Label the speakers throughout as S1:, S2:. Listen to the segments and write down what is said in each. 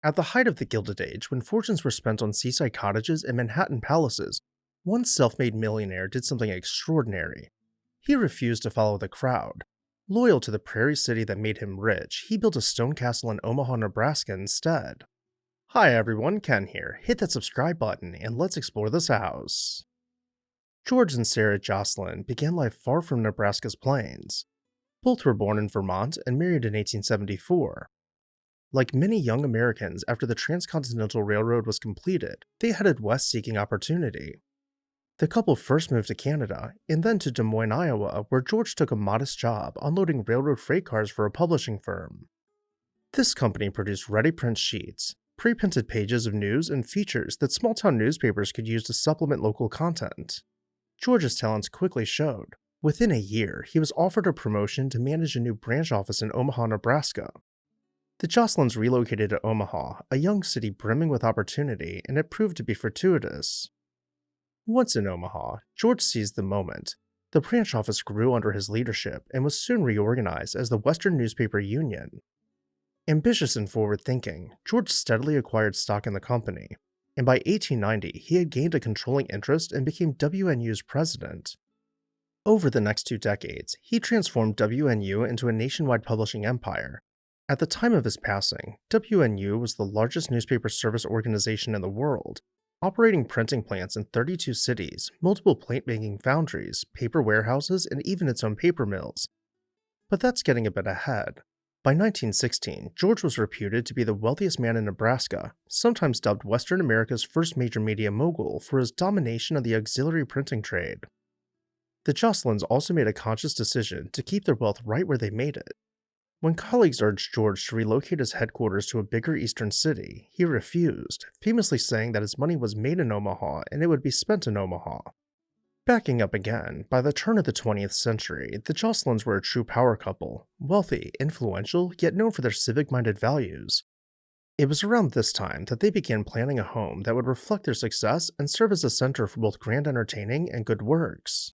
S1: At the height of the Gilded Age, when fortunes were spent on seaside cottages and Manhattan palaces, one self-made millionaire did something extraordinary. He refused to follow the crowd. Loyal to the prairie city that made him rich, he built a stone castle in Omaha, Nebraska instead. Hi everyone, Ken here. Hit that subscribe button and let's explore this house. George and Sarah Joslyn began life far from Nebraska's plains. Both were born in Vermont and married in 1874. Like many young Americans after the Transcontinental Railroad was completed, they headed west seeking opportunity. The couple first moved to Canada, and then to Des Moines, Iowa, where George took a modest job unloading railroad freight cars for a publishing firm. This company produced ready-print sheets, pre-printed pages of news and features that small-town newspapers could use to supplement local content. George's talents quickly showed. Within a year, he was offered a promotion to manage a new branch office in Omaha, Nebraska. The Joslyns relocated to Omaha, a young city brimming with opportunity, and it proved to be fortuitous. Once in Omaha, George seized the moment. The branch office grew under his leadership and was soon reorganized as the Western Newspaper Union. Ambitious and forward-thinking, George steadily acquired stock in the company, and by 1890 he had gained a controlling interest and became WNU's president. Over the next 2 decades, he transformed WNU into a nationwide publishing empire. At the time of his passing, WNU was the largest newspaper service organization in the world, operating printing plants in 32 cities, multiple plate-making foundries, paper warehouses, and even its own paper mills. But that's getting a bit ahead. By 1916, George was reputed to be the wealthiest man in Nebraska, sometimes dubbed Western America's first major media mogul for his domination of the auxiliary printing trade. The Joslyns also made a conscious decision to keep their wealth right where they made it. When colleagues urged George to relocate his headquarters to a bigger eastern city, he refused, famously saying that his money was made in Omaha and it would be spent in Omaha. Backing up again, by the turn of the 20th century, the Joslyns were a true power couple, wealthy, influential, yet known for their civic-minded values. It was around this time that they began planning a home that would reflect their success and serve as a center for both grand entertaining and good works.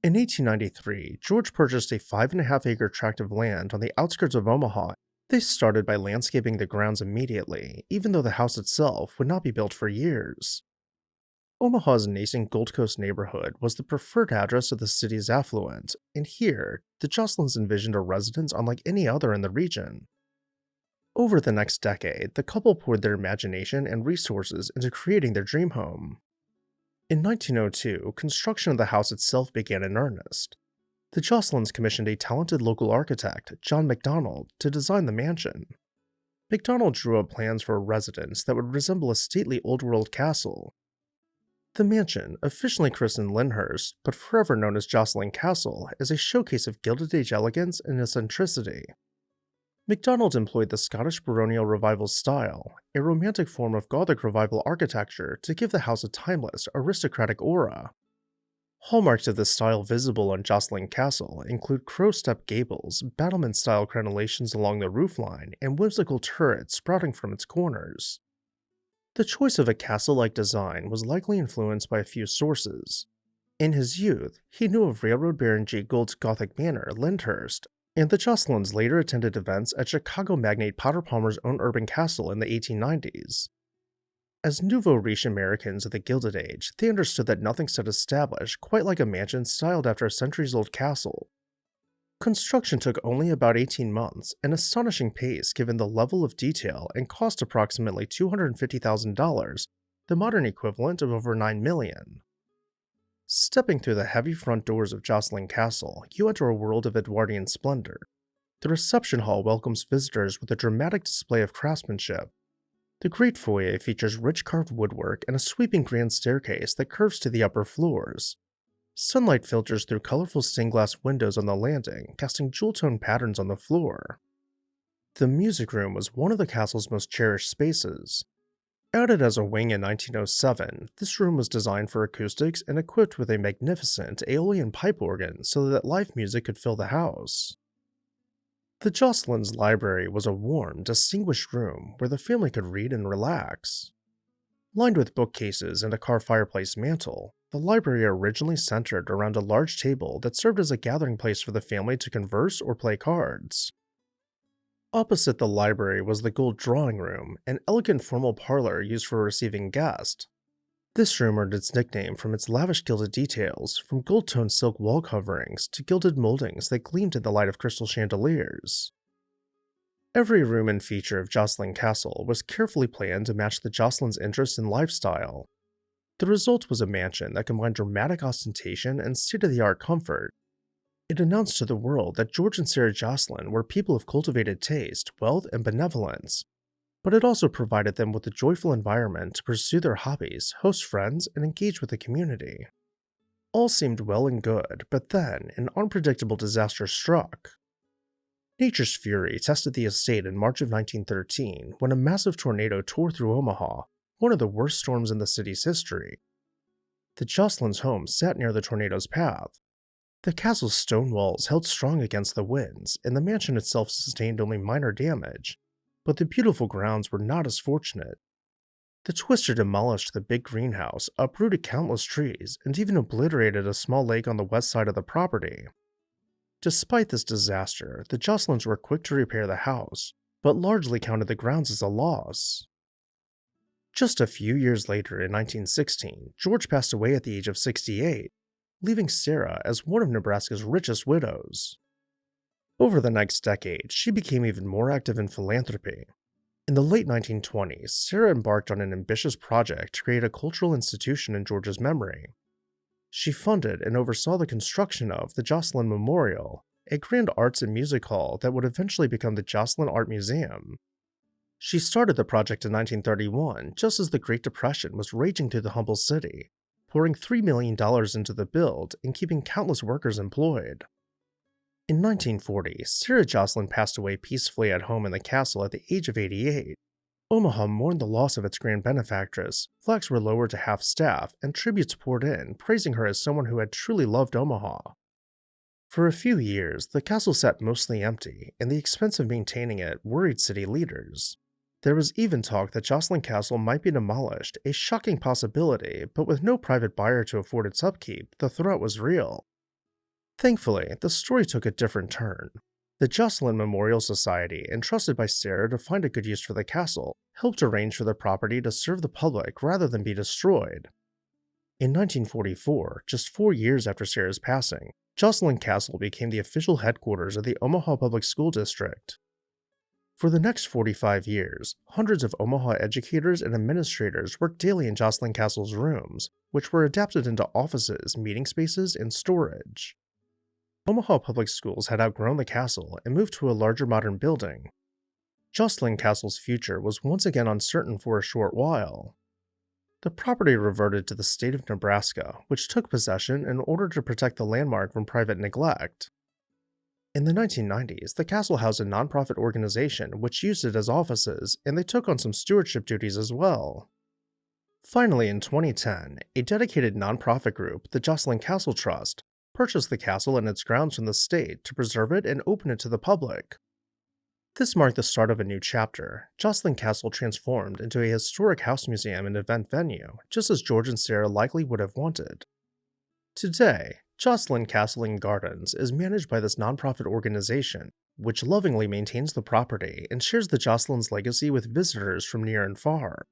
S1: In 1893, George purchased a 5.5-acre tract of land on the outskirts of Omaha. They started by landscaping the grounds immediately, even though the house itself would not be built for years. Omaha's nascent Gold Coast neighborhood was the preferred address of the city's affluent, and here, the Joslyns envisioned a residence unlike any other in the region. Over the next decade, the couple poured their imagination and resources into creating their dream home. In 1902, construction of the house itself began in earnest. The Joslyns commissioned a talented local architect, John MacDonald, to design the mansion. MacDonald drew up plans for a residence that would resemble a stately old-world castle. The mansion, officially christened Lyndhurst, but forever known as Joslyn Castle, is a showcase of Gilded Age elegance and eccentricity. MacDonald employed the Scottish baronial revival style, a romantic form of Gothic revival architecture, to give the house a timeless, aristocratic aura. Hallmarks of this style visible on Joslyn Castle include crow-step gables, battlement-style crenellations along the roofline, and whimsical turrets sprouting from its corners. The choice of a castle-like design was likely influenced by a few sources. In his youth, he knew of Railroad Baron J. Gould's Gothic manor, Lyndhurst, and the Joslyns later attended events at Chicago magnate Potter Palmer's own urban castle in the 1890s. As nouveau riche Americans of the Gilded Age, they understood that nothing stood established quite like a mansion styled after a centuries-old castle. Construction took only about 18 months, an astonishing pace given the level of detail, and cost approximately $250,000, the modern equivalent of over $9 million. Stepping through the heavy front doors of Joslyn Castle, you enter a world of Edwardian splendor. The reception hall welcomes visitors with a dramatic display of craftsmanship. The great foyer features rich carved woodwork and a sweeping grand staircase that curves to the upper floors. Sunlight filters through colorful stained glass windows on the landing, casting jewel-toned patterns on the floor. The music room was one of the castle's most cherished spaces. Added as a wing in 1907, this room was designed for acoustics and equipped with a magnificent Aeolian pipe organ so that live music could fill the house. The Joslyns' library was a warm, distinguished room where the family could read and relax. Lined with bookcases and a carved fireplace mantel, the library originally centered around a large table that served as a gathering place for the family to converse or play cards. Opposite the library was the gold drawing room, an elegant formal parlor used for receiving guests. This room earned its nickname from its lavish gilded details, from gold-toned silk wall coverings to gilded moldings that gleamed in the light of crystal chandeliers. Every room and feature of Joslyn Castle was carefully planned to match the Joslyn's interest in lifestyle. The result was a mansion that combined dramatic ostentation and state-of-the-art comfort. It announced to the world that George and Sarah Joslyn were people of cultivated taste, wealth, and benevolence, but it also provided them with a joyful environment to pursue their hobbies, host friends, and engage with the community. All seemed well and good, but then an unpredictable disaster struck. Nature's fury tested the estate in March of 1913 when a massive tornado tore through Omaha, one of the worst storms in the city's history. The Joslyn's home sat near the tornado's path. The castle's stone walls held strong against the winds, and the mansion itself sustained only minor damage, but the beautiful grounds were not as fortunate. The twister demolished the big greenhouse, uprooted countless trees, and even obliterated a small lake on the west side of the property. Despite this disaster, the Joslyns were quick to repair the house, but largely counted the grounds as a loss. Just a few years later, in 1916, George passed away at the age of 68, leaving Sarah as one of Nebraska's richest widows. Over the next decade, she became even more active in philanthropy. In the late 1920s, Sarah embarked on an ambitious project to create a cultural institution in George's memory. She funded and oversaw the construction of the Joslyn Memorial, a grand arts and music hall that would eventually become the Joslyn Art Museum. She started the project in 1931, just as the Great Depression was raging through the humble city, pouring $3 million into the build and keeping countless workers employed. In 1940, Sarah Joslyn passed away peacefully at home in the castle at the age of 88. Omaha mourned the loss of its grand benefactress, flags were lowered to half-staff, and tributes poured in, praising her as someone who had truly loved Omaha. For a few years, the castle sat mostly empty, and the expense of maintaining it worried city leaders. There was even talk that Joslyn Castle might be demolished, a shocking possibility, but with no private buyer to afford its upkeep, the threat was real. Thankfully, the story took a different turn. The Joslyn Memorial Society, entrusted by Sarah to find a good use for the castle, helped arrange for the property to serve the public rather than be destroyed. In 1944, just 4 years after Sarah's passing, Joslyn Castle became the official headquarters of the Omaha Public School District. For the next 45 years, hundreds of Omaha educators and administrators worked daily in Joslyn Castle's rooms, which were adapted into offices, meeting spaces, and storage. Omaha Public Schools had outgrown the castle and moved to a larger modern building. Joslyn Castle's future was once again uncertain for a short while. The property reverted to the state of Nebraska, which took possession in order to protect the landmark from private neglect. In the 1990s, the castle housed a nonprofit organization which used it as offices, and they took on some stewardship duties as well. Finally, in 2010, a dedicated nonprofit group, the Joslyn Castle Trust, purchased the castle and its grounds from the state to preserve it and open it to the public. This marked the start of a new chapter. Joslyn Castle transformed into a historic house museum and event venue, just as George and Sarah likely would have wanted. Today, Joslyn Castle and Gardens is managed by this nonprofit organization, which lovingly maintains the property and shares the Joslyn's legacy with visitors from near and far.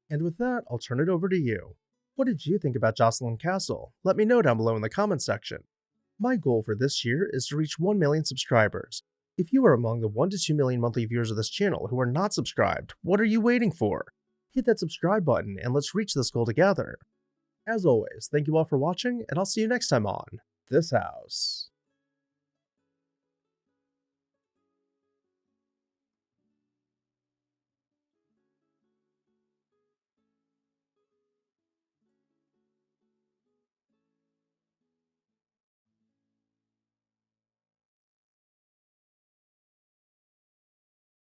S1: And with that, I'll turn it over to you. What did you think about Joslyn Castle? Let me know down below in the comments section. My goal for this year is to reach 1 million subscribers. If you are among the 1 to 2 million monthly viewers of this channel who are not subscribed, what are you waiting for? Hit that subscribe button and let's reach this goal together. As always, thank you all for watching, and I'll see you next time on This House.